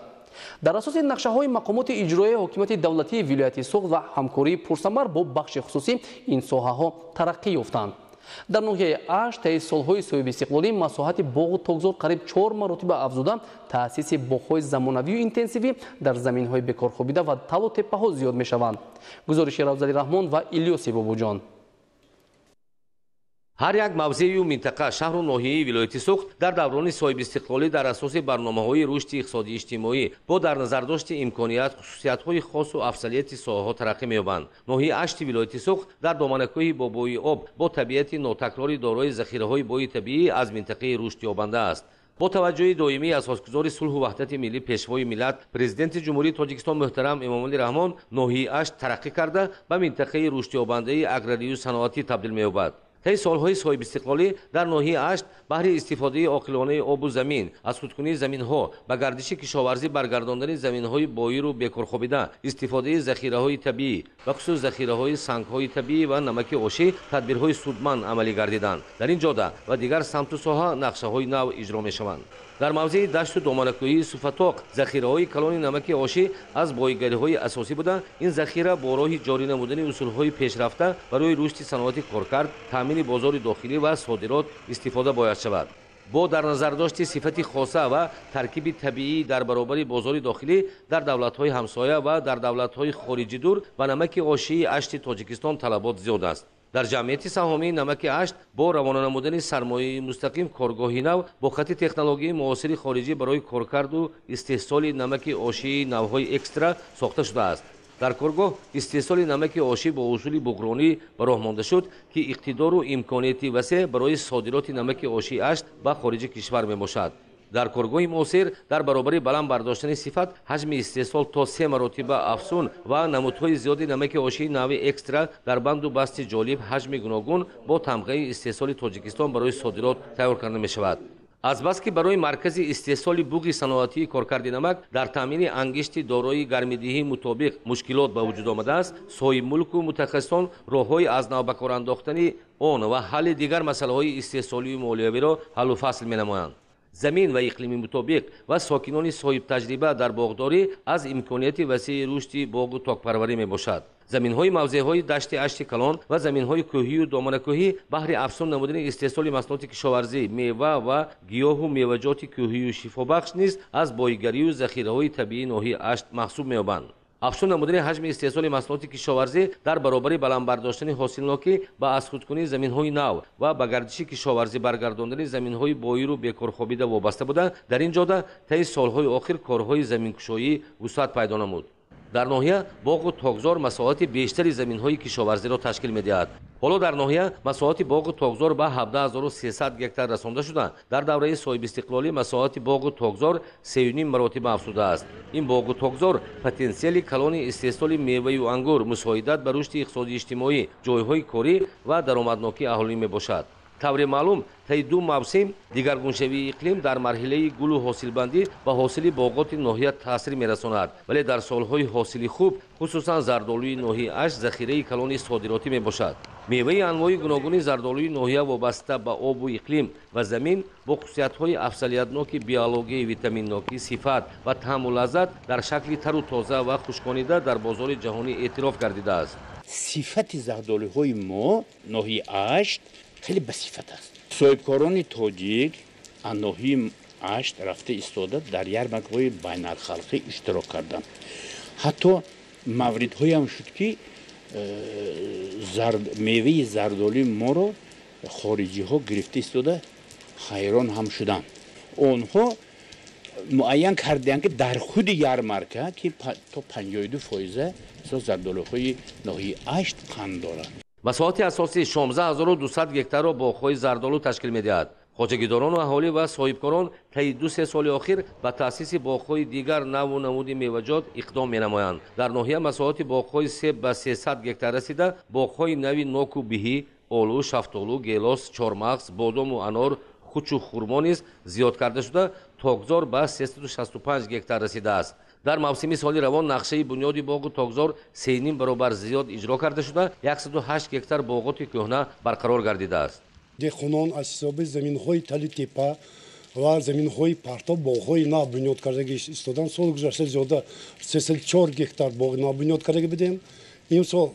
در اساس نقشه‌های مقامات اجرایی حکومت دولتی ولایت سوخت و همکاری پرثمر با بخش خصوصی این ساحه‌ها ترقی یافتند. در ناحیه 8 طی سالهای صاحب استقلالی مساحت باغ و تاکزار قریب 4 مراتب افزوده، تأسیس باغ‌های زمانوی و اینتنسیوی در زمین‌های بکار خوابیده و تل و تپه‌ها زیاد می‌شوند. گزارش راوزالی رحمان و الیاس بابوجان. هر یک موضع و منطقه شهر و ناحیه ولایت سوخت در دوران صاحب استقلالی در اساس برنامه‌های رشد اقتصادی اجتماعی با در نظر داشت امکانات خصوصیت‌های خاص و افضلیت ساحه‌ها ترقی می‌یابند. ناحیه 8 ولایت سوخت در دامنه‌کوه بابای آب با طبیعت ناتکراری دارای ذخیره‌های بوی طبیعی از منطقه رشد یابنده است. با توجه دائمی اساسگزار صلح و وحدت ملی پیشوای ملت پرزیدنت جمهوری تاجیکستان محترم امامعلی رحمان ناحیه 8 ترقی کرده به منطقه رشد یابنده اگراری و صنعتی تبدیل می‌یابد. طی سالهای صاحب استقلالی در ناحیه 8 بهر استفاده عاقلانه آب و زمین، از خودکنی زمین‌ها به گردش کشاورزی برگرداندن زمین‌های بایر و بیکار خوابیده، استفاده ذخیره‌های طبیعی و خصوص ذخیره‌های سنگ‌های طبیعی و نمک آشی تدبیرهای سودمند عملی گردیدند. در این جاده و دیگر سمت و ساحه نقشه‌های نو اجرا می‌شوند. در موضع دشت و دامنه‌کوهی صفتاق ذخیره‌های کلان نمک آشی از بایگری‌های اساسی بوده. این ذخیره با راه جاری نمودن اصول‌های پیشرفته برای رشد صنعت کارکرد، تامین بازار داخلی و صادرات استفاده باید شود. با در نظر داشت صفت خاصه و ترکیب طبیعی در برابر بازار داخلی در دولت‌های همسایه و در دولت‌های خارجی دور و نمک آشی 8 تاجیکستان طلبات زیاد است. در جمعیت سهامی نمک 8 با روانه نمودن سرمایه مستقیم کارگاهی نو با خط تکنولوژی معاصر خارجی برای کارکرد و استحصال نمک آشی نوهای اکسترا ساخته شده است. در کارگاه استحصال نمک آشی با اصول بحرانی به راه مانده شد که اقتدار و امکانات وسیع برای صادرات نمک آشی 8 به خارج کشور میباشد. در کارگاه معاصر در برابر بلند برداشتن صفت حجم استحصال تا 3 مراتب افزون و نمودهای زیاد نمک آشی نو اکسترا در بند و بست جالب حجم گوناگون با تمغه استحصال تاجیکستان برای صادرات تیار کرده می شود. از بس که برای مرکز استحصال بوق صنعتی کارکرد نمک در تامین انگشت دارای گرمدهی مطابق مشکلات به وجود آمده است، صاحب ملک و متخصصان راههای از نو به کار انداختن آن و حل دیگر مسائل استحصالی و مالیوی را حل و فصل می نمایند. زمین و اقلیم مطابق و ساکنان صاحب تجربه در باغداری از امکانات وسیع رشد باغ و تاک‌پروری میباشد. زمین‌های موضع‌های دشت 8 کلان و زمین‌های کوهی و دامنه‌کوهی بهر افزون نمودن استحصال محصولات کشاورزی، میوه و گیاه و میوه‌جات کوهی و شفابخش نیز از بایگری و ذخیره‌های طبیعی ناحیه 8 محسوب می‌یابند. افزون نمودن حجم استحصال محصولات کشاورزی در برابر بلند برداشتن حاصلناکی با از خودکنی زمین‌های نو و به گردش کشاورزی برگرداندن زمین‌های بایر و بیکار خوابیده وابسته بوده. در این جاده طی سال‌های آخر کارهای زمین‌کشایی وسعت پیدا نمود. در ناحیه باغ و تاکزار مساحت بیشتری زمین‌های کشاورزی را تشکیل می‌دهد. حالا در ناحیه مساحت باغ و تاکزار به 17300 گکتار رسانده شده. در دوره صاحب استقلالی مساحت باغ و تاکزار 3.5 مراتب افزوده است. این باغ و تاکزار پتانسیل کلان استحصال میوه و انگور، مساعدت به رشد اقتصادی اجتماعی، جایهای کاری و درآمدناکی اهالی میباشد. طور معلوم طی 2 موسم دیگرگونشوی اقلیم در مرحله گل و حاصلبندی و حاصل باغات ناحیه تاثیر میرساند، ولی در سالهای حاصلی خوب خصوصا زردآلوی ناحیه 8 ذخیره کلان صادراتی میباشد. میوه انواع گوناگون زردآلوی ناحیه وابسته به آب و اقلیم و زمین با خصوصیت‌های افضلیتناک بیولوژی، ویتامینناکی، صفت و طعم و لذت در شکل تر و تازه و خشکانیده در بازار جهانی اعتراف گردیده است. صفت زردآلوهای ما ناحیه 8 خیلی بصفت است. صاحبکاران تاجیک ناحیه 8 رفته ایستاده در یرمک‌های بین‌الخلقی اشتراک کردند. حتی موردهایی هم شد که میوه زردآلوی ما رو خارجی ها گرفته ایستاده حیران هم شدن. آنها معین کردند که در خود یرمرکه که تا 52% زردآلوهای ناحیه 8 قند دارند. مساحت اساسی 16200 گکتار را باغ‌های زردآلو تشکیل می‌دهد. хоҷагидорону аҳолӣ ва соҳибкорон таи 2-3 соли охир ба таъсиси боғҳои дигар наву намуди меваҷот иқдом менамоянд. дар ноҳия масоҳати боғҳои себ ба 300 гектар расида боғҳои нави ноку биҳӣ, олу, шафтолу, гелос, чормағз, бодому анор, хучу хурмо низ зиёд карда шуда тогзор ба 365 гектар расидааст. дар мавсими соли равон нақшаи бунёди боғу тогзор 3.5 баробар зиёд иҷро карда шуда 108 гектар боғоти кӯҳна барқарор гардидааст. деҳқонон аз ҳисоби заминҳои тали тепа ва заминҳои партоб боғҳои нав бунёд кардаги истодан. соли гузашта зиёда 34 гектар боғи нав бунёд кардаги будем. имсол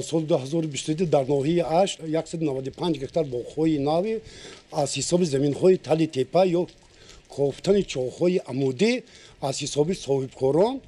соли 2022 дар ноҳияи Ашт 195 гектар боғҳои нави аз ҳисоби заминҳои тали тепа ё кофтани чоҳҳои амудӣ аз ҳисоби соҳибкорон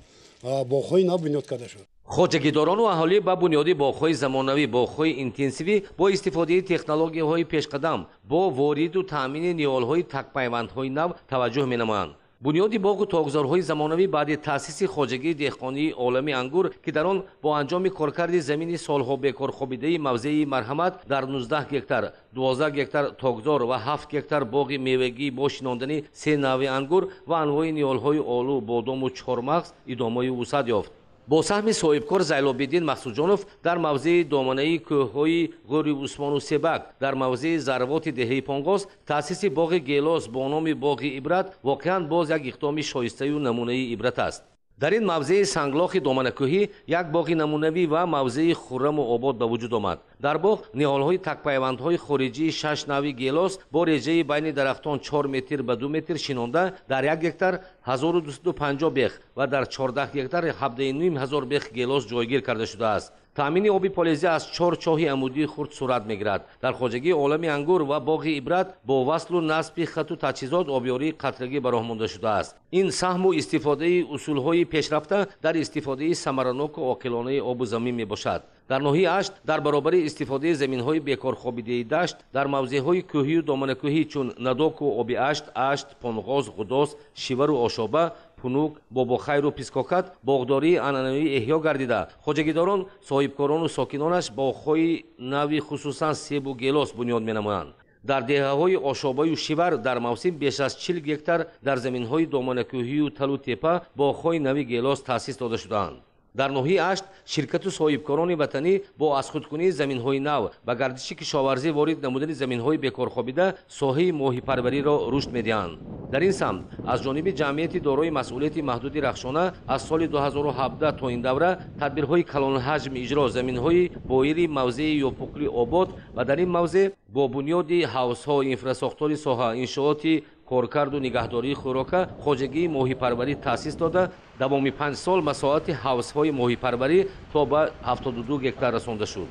боғҳои нав бунёд карда шуд. хоҷагидорону аҳолӣ ба бунёди боғҳои замонавӣ, боғҳои интенсивӣ бо истифодаи технологияҳои пешқадам бо вориду таъмини ниёлҳои такпайвандҳои нав таваҷҷӯҳ менамоянд. бунёди боғу тогзорҳои замонавӣ баъди таъсиси хоҷагии деҳқонии олами ангур ки дар он бо анҷоми коркарди замини солҳо бекорхобидаи мавзеи марҳамат дар 19 гектар 12 гектар тогзор ва 7 гектар боғи мевагӣ бо шинондани 3 нави ангур ва анвои ниёлҳои олу, бодому чормағз идомаи вусат ёфт. бо саҳми соҳибкор Зайлобиддин Мақсудҷонов дар мавзеи доманаи кӯҳҳои ғӯри Усмону Себак дар мавзеи зарвоти деҳаи Понғоз таъсиси боғи гелос бо номи боғи ибрат воқеан боз як иқдоми шоистаю намунаи ибрат аст. дар ин мавзеи санглохи доманакӯҳӣ як боғи намунавӣ ва мавзеи хурраму обод ба вуҷуд омад. дар боғ ниҳолҳои такпайвандҳои хориҷии 6 нави гелос бо реҷаи байни дарахтон 4 метр ба 2 метр шинонда дар 1 гектар 1250 бех ва дар 14 гектар 7500 бех гелос ҷойгир карда шудааст. таъмини оби полезӣ аз 4 чоҳи амудии хурд сурат мегирад. дар хоҷагии олами ангур ва боғи ибрат бо васлу насби хату таҷҳизот обёрии қатрагӣ ба роҳ монда шудааст. ин саҳму истифодаи усулҳои пешрафта дар истифодаи самараноку оқилонаи обу замин мебошад. дар ноҳияи Ашт дар баробари истифодаи заминҳои бекорхобидаи дашт дар мавзеъҳои кӯҳию доманакӯҳӣ чун Надоку оби Ашт, Ашт, Понғоз, Ғудос, Шивару Ошоба, Пунук, Бобохайру Пискокат боғдории анъанавӣ эҳё гардида, хоҷагидорон, соҳибкорону сокинонаш боғҳои нави хусусан себу гелос бунёд менамоянд. дар деҳаҳои Ошобаю Шивар дар мавсим беш аз 40 гектар дар заминҳои доманакӯҳию талу тепа боғҳои нави гелос таъсис дода шудаанд. дар ноҳияи Ашт ширкату соҳибкорони ватанӣ бо азхудкунии заминҳои нав ба гардиши кишоварзӣ ворид намудани заминҳои бекорхобида соҳаи моҳипарвариро рушд медиҳанд. дар ин самт аз ҷониби ҷамъияти дорои масъулияти маҳдуди Рахшона аз соли 2017 то ин давра тадбирҳои калонҳаҷм иҷро заминҳои боири мавзеи ёпуқли обод ва дар ин мавзеъ бо бунёди ҳавзҳо, инфрасохтори соҳа, иншооти коркарду нигаҳдории хӯрока хоҷагии моҳипарварӣ таъсис дода давоми 5 сол масоати ҳавзҳои моҳипарварӣ то ба 72 гектар расонда шуд.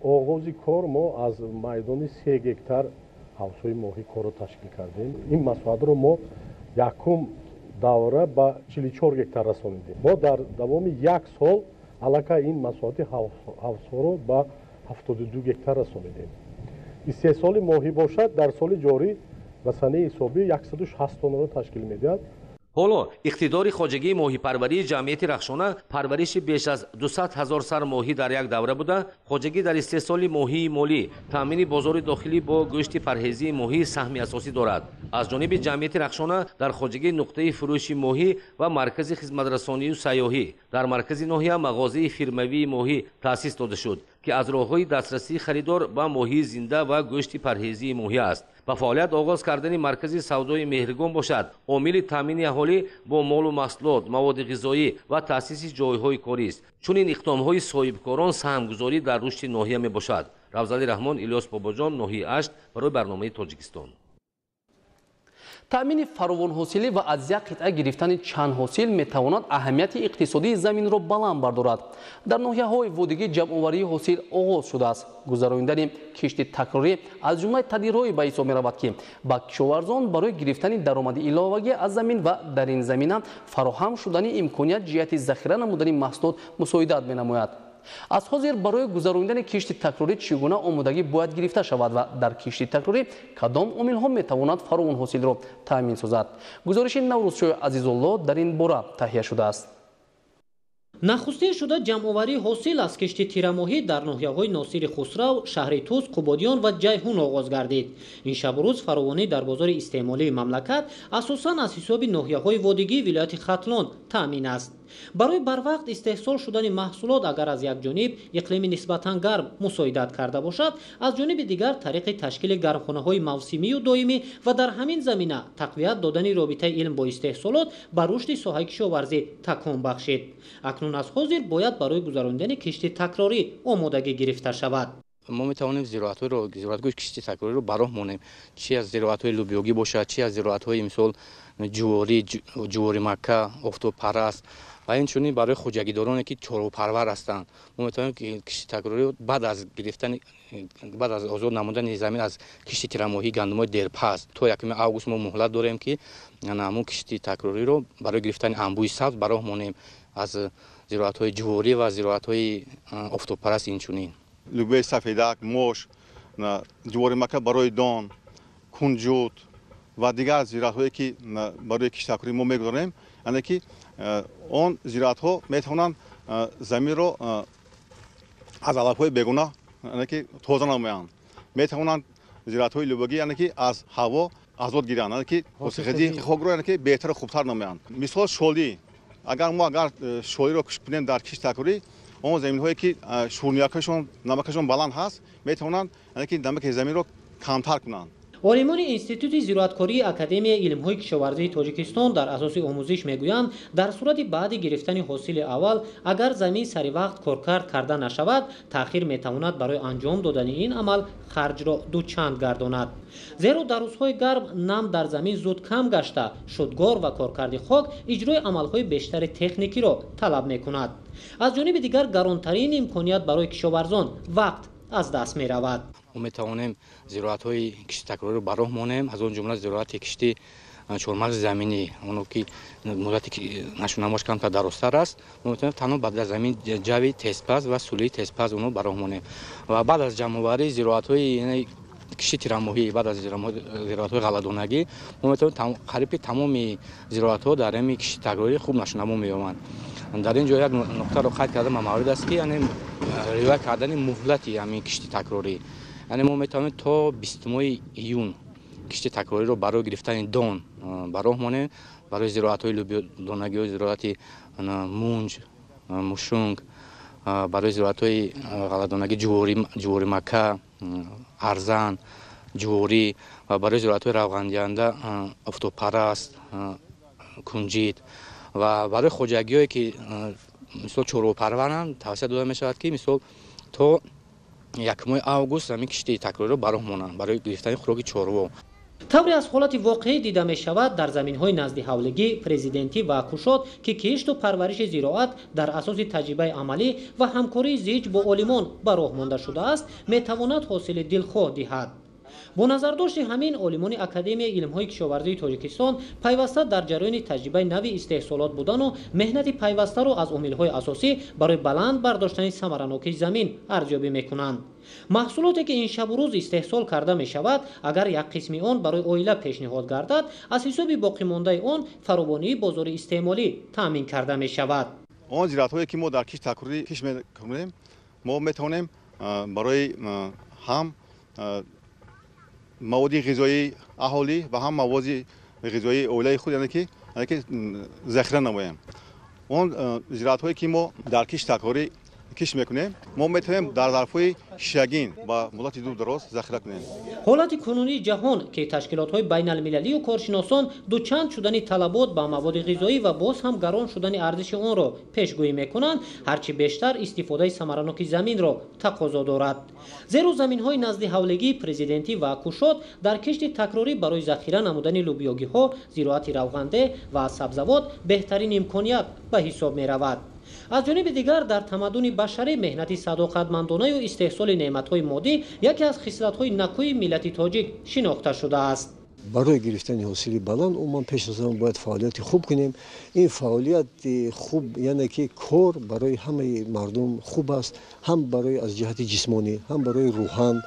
оғози кор мо аз майдони 3 гектар ҳавзҳои моҳикорро ташкил кардем. ин масоатро мо якум давра ба 44 гектар расонидем. мо дар давоми 1 сол аллакай ин масоати ҳавзҳоро ба 72 гектар расонидем. 3 соли моҳӣ бошад дар соли ҷорӣ ба санаи ҳисобӣ 160 тоннаро ташкил медиҳад. ҳоло иқтидори хоҷагии моҳипарварии ҷамъияти Рахшона парвариши беш аз 200 000 сар моҳӣ дар як давра буда, хоҷагӣ дар истеҳсоли моҳии молӣ, таъмини бозори дохилӣ бо гӯшти парҳезии моҳӣ саҳми асосӣ дорад. аз ҷониби ҷамъияти Рахшона дар хоҷагӣ нуқтаи фурӯши моҳӣ ва маркази хизматрасонию сайёҳӣ дар маркази ноҳия мағозаи фирмавии моҳӣ таъсис дода шуд ки аз роҳҳои дастрасии харидор ба моҳии зинда ва гӯшти парҳезии моҳӣ аст. ба фаъолият оғоз кардани маркази савдои меҳригон бошад омили таъмини аҳолӣ бо молу маҳсулот, маводи ғизоӣ ва таъсиси ҷойҳои корист. чунин иқдомҳои соҳибкорон саҳмгузорӣ дар рушди ноҳия мебошад. равзали Раҳмон, Илёс Бобоҷон, ноҳияи Ашт, барои барномаи Тоҷикистон. таъмини фаровонҳосилӣ ва аз як қитъа гирифтани чандҳосил метавонад аҳамияти иқтисодии заминро баланд бардорад. дар ноҳияҳои водигӣ ҷамъоварии ҳосил оғоз шудааст. гузарониндани кишти такрорӣ аз ҷумлаи тадбирҳое ба ҳисоб меравад ки ба кишоварзон барои гирифтани даромади иловагӣ аз замин ва дар ин замина фароҳам шудани имконият ҷиҳати захира намудани маҳсулот мусоидат менамояд. аз ҳозир барои гузарониндани кишти такрорӣ чӣ гуна омодагӣ бояд гирифта шавад ва дар кишти такрорӣ кадом омилҳо метавонанд фаровонҳосилро таъмин созад? гузориши Наврӯзшоҳ Азизулло дар ин бора таҳия шудааст. нахустин шуда ҷамъоварии ҳосил аз кишти тирамоҳӣ дар ноҳияҳои носири хусрав, шаҳри Туз, Қубодиён ва Ҷайҳун оғоз гардид. Ин шабрӯз фаровонӣ дар бозори истеъмолии мамлакат асосан аз ҳисоби ноҳияҳои водигии вилояти Хатлон таъмин аст. барои барвақт истеҳсол шудани маҳсулот агар аз якҷониб иқлими нисбатан гарм мусоидат карда бошад, аз ҷониби дигар тариқи ташкили гармхонаҳои мавсимию доимӣ ва дар ҳамин замина тақвият додани робитаи илм бо истеҳсолот ба рушди соҳаи кишоварзӣ такон бахшид. акнун аз ҳозир бояд барои гузарондани кишти такрорӣ омодагӣ гирифта шавад. ما میتوانیم زراعت‌های کشتی تکراری رو براه مونیم، چی از زراعت‌های لوبیوگی باشد، چی از زراعت‌های مثل جواری مکه، افتاب پرست و این چونی برای خوجگیدارانی که چارو پرور هستند. ما میتوانیم که کشتی تکراری رو بعد از آزاد نمودن زمین از کشتی تیرماهی گندم‌های دیرپس تا 1 آگوست ما مهلت داریم که همون کشتی تکراری رو برای گرفتن انبوی سبز براه مونیم از زراعت‌های جواری و زراعت‌های افتاب پرست این چونین. لوبیا سفیدک، موش، جواری مکه برای دان، کنجوت و دیگر زراعت‌هایی که برای کشتی تکراری ما می‌گذاریم، یعنی که آن زراعت‌ها می‌توانند زمین را از علف‌های بیگانه یعنی که تازه نمایند. می‌توانند زراعت‌های لوبیایی یعنی که از هوا آزاد گیرند، یعنی که خودی خاک را یعنی که بهتر و خوبتر نمایند. مثال شالی، اگر شالی را کشت کنیم در کشتی تکراری، اون زمین‌هایی که شورنیاکشون نمکشون بلند هست میتونن یعنی که نمک زمین رو کمتر کنن. олимони институти зироаткории академияи илмҳои кишоварзии тоҷикистон дар асоси омӯзиш мегӯянд, дар сурати баъди гирифтани ҳосили аввал агар замин саривақт коркард карда нашавад, таъхир метавонад барои анҷом додани ин амал харҷро дучанд гардонад. зеро дар рӯзҳои гарм нам дар замин зуд кам гашта, шудгор ва коркарди хок иҷрои амалҳои бештари техникиро талаб мекунад. аз ҷониби дигар гаронтарин имконият барои кишоварзон вақт аз даст меравад. ما میتوانیم زراعت‌های کشتی تکراری رو براه مونیم، از اون جمله زراعت کشتی چهارمرز زمینی، اونو که مدتی که نشونماش کمتر درازتر است، ما میتونیم تنها بعد از زمین جوی تیزپز و سولی تیزپز اونو براه مونیم و بعد از جمع‌آوری زراعت‌های یعنی کشتی تیرماهی بعد از زراعت‌های غله‌دانگی ما میتونیم قریب تمام زراعت‌ها در این کشتی تکراری خوب نشونما می‌یابند. در این جا یک نکته رو قید کردم موارد است که یعنی ریوه کردن مهلتی همین کشتی تکراری، یعنی ما میتوانیم تا 20 ایون کشتی تکراری رو برای گرفتن دان براه مانیم، برای زراعت‌های لوبیادانگی و زراعت مونج، موشونگ، برای زراعت‌های غله‌دانگی جواری مکه، ارزن، جواری و برای زراعت‌های روغندیانده افتاب پرست، کنجید و برای خوجگی‌هایی که مثل چورو پرورند توصیه داده می‌شود که مثل تا 1 آگوست همین کشتی تکراری رو براه مانند برای گرفتن خوراک چورو. тавре аз ҳолати воқеӣ дида мешавад, дар заминҳои назди ҳавлигӣ президентӣ ва кушод ки кишту парвариши зироат дар асоси таҷрибаи амалӣ ва ҳамкории зич бо олимон ба роҳ монда шудааст, метавонад ҳосили дилхоҳ диҳад. бо назардошти ҳамин, олимони академияи илмҳои кишоварзии тоҷикистон пайваста дар ҷароёни таҷрибаи нави истеҳсолот будану меҳнати пайвастаро аз омилҳои асосӣ барои баланд бардоштани самаранокии замин арзёбӣ мекунанд. маҳсулоте ки ин шабу рӯз истеҳсол карда мешавад, агар як қисми он барои оила пешниҳод гардад, аз ҳисоби боқимондаи он фаровонии бозори истеъмолӣ таъмин карда мешавад. он зироатҳое ки мо дар кишти такрорӣ кишт мекунем, мо метавонем барои ҳам маводи ғизоии аҳолӣ ва ҳам маводи ғизоии оилаи худ яъне ки захира намоем. он зироатҳое ки мо дар кишти такрорӣ кишт мекунем, мо метавонем дар зарфҳои шишагин ба муддати ду дароз захира кунем. ҳолати кунунии ҷаҳон ки ташкилотҳои байналмилалию коршиносон дучанд шудани талабот ба маводи ғизоӣ ва боз ҳам гарон шудани арзиши онро пешгӯӣ мекунанд, ҳарчи бештар истифодаи самараноки заминро тақозо дорад. зеро заминҳои назди ҳавлигӣ, президентӣ ва кушод дар кишти такрорӣ барои захира намудани лӯбиёгиҳо, зироати равғанде ва сабзавот беҳтарин имконият ба ҳисоб меравад. аз ҷониби дигар дар тамаддуни башарӣ меҳнати садоқатмандонаю истеҳсоли неъматҳои моддӣ яке аз хислатҳои накӯи миллати тоҷик шинохта шудааст. برای گرفتن حاصل بلند عموما پیش از آن باید فعالیت خوب کنیم. این فعالیت خوب یعنی که کار برای همه مردم خوب است، هم برای از جهت جسمانی هم برای روحان.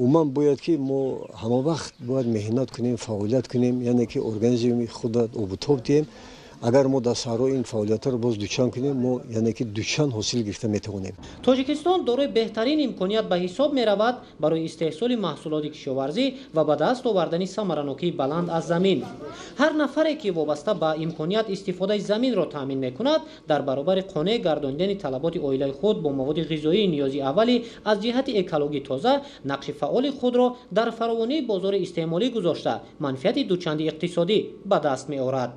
عموما باید که ما همه وقت باید مهنت کنیم، فعالیت کنیم، یعنی که ارگانیسم خود آب و تاب دیم. اگر ما در صحرا این فعالیت را باز دوچند کنیم ما یعنی که دوچند حاصل گرفته میتوانیم. تاجیکستان دارای بهترین امکانیت به حساب میرود برای استحصال محصولات کشاورزی و به دست آوردن ثمرانوکی بلند از زمین. هر نفری که وابسته به امکانیت استفاده زمین را تامین میکند در برابر قانع گرداندن طلبات عائله خود با مواد غذایی نیازی اولی از جهت اکولوژی تازه نقش فعال خود را در فراوانی بازار استعمالی گذاشته منفعت دوچندی اقتصادی به دست می آورد.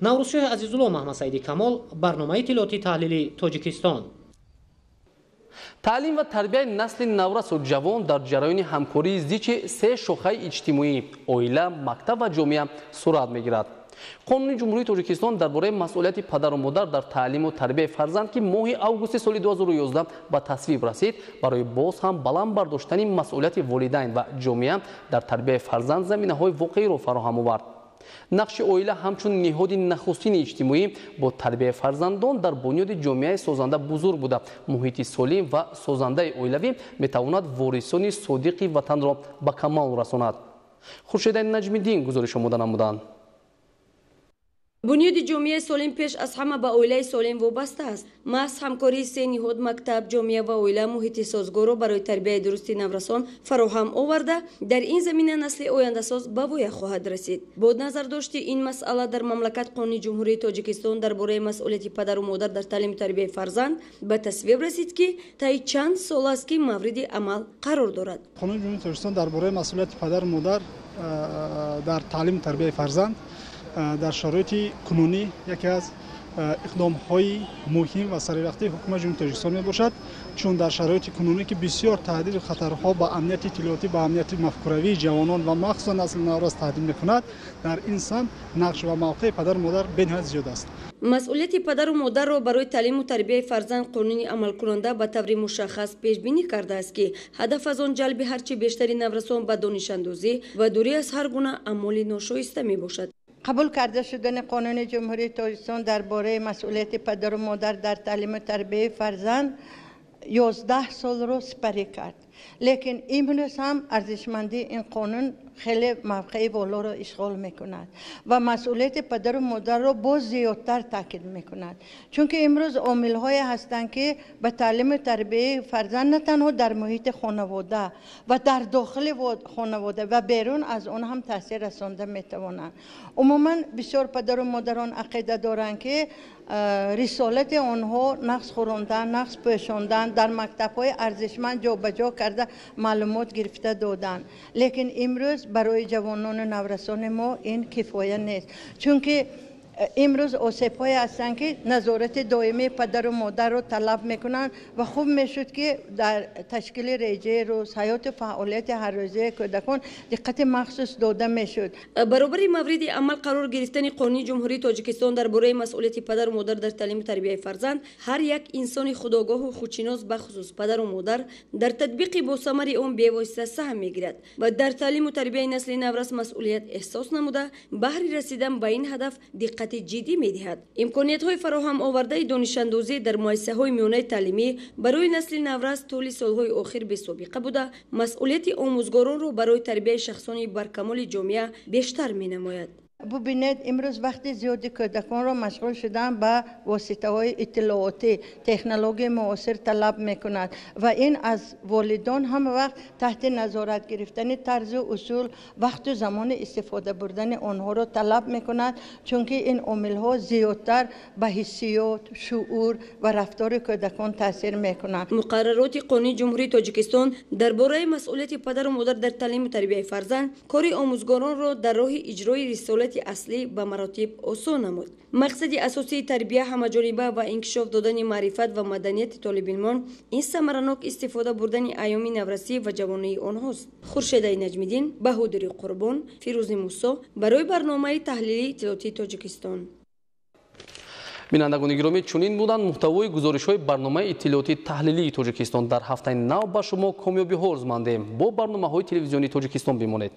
نوروزشاه عزیزالله محمد سعیدی کمال، برنامه اطلاعاتی تحلیلی تاجیکستان. تعلیم و تربیت نسل نورس و جوان در جریان همکاری زیچ سه شاخه اجتماعی عائله، مکتب و جامعه صورت میگیرد. قانون جمهوری تاجیکستان درباره مسئولیت پدر و مادر در تعلیم و تربیت فرزند که ماه اوگوست سال 2011 به تصویب رسید برای باز هم بلند برداشتن مسئولیت والدین و جامعه در تربیت فرزند زمینه‌های واقعی را فراهم آورد. نقش عائله همچون نهاد نخستین اجتماعی با تربیت فرزندان در بنیاد جامعه سازنده بزرگ بوده. محیط سالم و سازنده عائلوی میتواند وارثان صادق وطن را به کمال رساند. خورشید نجمی‌دین گزارش آماده نمودند. بنیاد جامعه سالم پیش از همه به عائله سالم وابسته است. محض همکاری سه نهاد مکتب، جامعه و عائله محیط سازگار را برای تربیت درست نورسان فراهم آورده در این زمینه نسل آینده ساز به وای خواهد رسید. با نظر داشت این مسئله در مملکت قانون جمهوری تاجیکستان درباره مسئولیت پدر و مادر در تعلیم تربیت فرزند به تصویب رسید که طی چند سال است که مورد عمل قرار دارد. قانون جمهوری تاجیکستان درباره مسئولیت پدر و مادر در تعلیم تربیت فرزند در شرایط کنونی یکی از اقدام‌های مهم و سریع‌رفته حکومت جمهوری تاجیکستان میباشد، چون در شرایط کنونی که بسیار تهدید و خطرها به امنیت اطلاعاتی، به امنیت مفکوروی جوانان و مخصوصا نسل نورس تهدید میکند، در این سمت نقش و موقع پدر و مادر بسیار زیاد است. مسئولیت پدر و مادر را برای تعلیم و تربیت فرزند قانون عمل کننده به طور مشخص پیش بینی کرده است که هدف از آن جلب هرچه بیشتری نورسان به دانش اندوزی و دوری از هر گونه اعمال ناشایسته میباشد. قبول کرده شدن قانون جمهوری تاجیکستان درباره مسئولیت پدر و مادر در تعلیم و تربیت فرزند 11 سال را سپری کرد. لیکن امروز هم ارزشمندی این قانون خیلی موقع بالا را اشغال میکند و مسئولیت پدر و مادر را باز زیادتر تاکید میکند، چون که امروز عامل های هستند که به تعلیم و تربیت فرزند نه تنها در محیط خانواده و در داخل خانواده و بیرون از آن هم تاثیر رسانده میتوانند. عموما بسیار پدر و مادران عقیده دارند که رسالت آنها نقص خوراندن، نقص پوشاندن، در مکتب‌های ارزشمند جابجا کرده معلومات گرفته دادن. لیکن امروز برای جوانان و نورسان ما این کفایت نیست، چون که امروز آسیب‌های هستند که نظارت دائمی پدر و مادر رو طلب میکنن و خوب میشد که در تشکیل رژه روز حیات و فعالیت هر روزه کودکان دقت مخصوص داده میشد. برابر مورد عمل قرار گرفتن قانون جمهوری تاجیکستان درباره مسئولیت پدر و مادر در تعلیم و تربیت فرزند، هر یک انسان خودآگاه و خودشناس به خصوص پدر و مادر در تطبیق با ثمر آن بی‌واسطه سهم میگیرد و در تعلیم و تربیت نسل نورس مسئولیت احساس نموده بهر رسیدن به این هدف دقت جدی می‌دهد. امکانیت‌های فراهم آورده دانش اندوزی در مؤسسه‌های میانه تعلیمی برای نسل نورس طول سال‌های اخیر به سابقه بوده، مسئولیت آموزگاران را برای تربیت شخصانی برکمال جامعه بیشتر می‌نماید. ببینید امروز وقتی زیادی کودکان را مشغول شدن به واسطه های اطلاعاتی، تکنولوژی معاصر طلب میکند و این از والدان هم وقت تحت نظارت گرفتن طرز و اصول وقت و زمان استفاده بردن آنها را طلب میکند، چون که این عامل ها زیادتر به حسیات، شعور و رفتار کودکان تاثیر میکنند. مقررات قانون جمهوری تاجیکستان درباره مسئولیت پدر و مادر در تعلیم و تربیت فرزند کار آموزگاران را در راه اجرای رسالت اصلی به مراتب آسان نمود. مقصد اساسی تربیت همه‌جانبه و انکشاف دادن معرفت و مدنیت طالب علمان این ثمرناک استفاده بردن ایام نورسی و جوانی آنهاست. خورشید نجمی‌دین، بهادری قربان، فیروز موسی برای برنامه تحلیلی اطلاعاتی تاجیکستان. بینندگان گرامی، چنین بودند محتوای گزارش‌های برنامه اطلاعاتی تحلیلی تاجیکستان. در هفته نو با شما کامیابی ها آرزو مندیم. با برنامه‌های تلویزیونی تاجیکستان بمانید.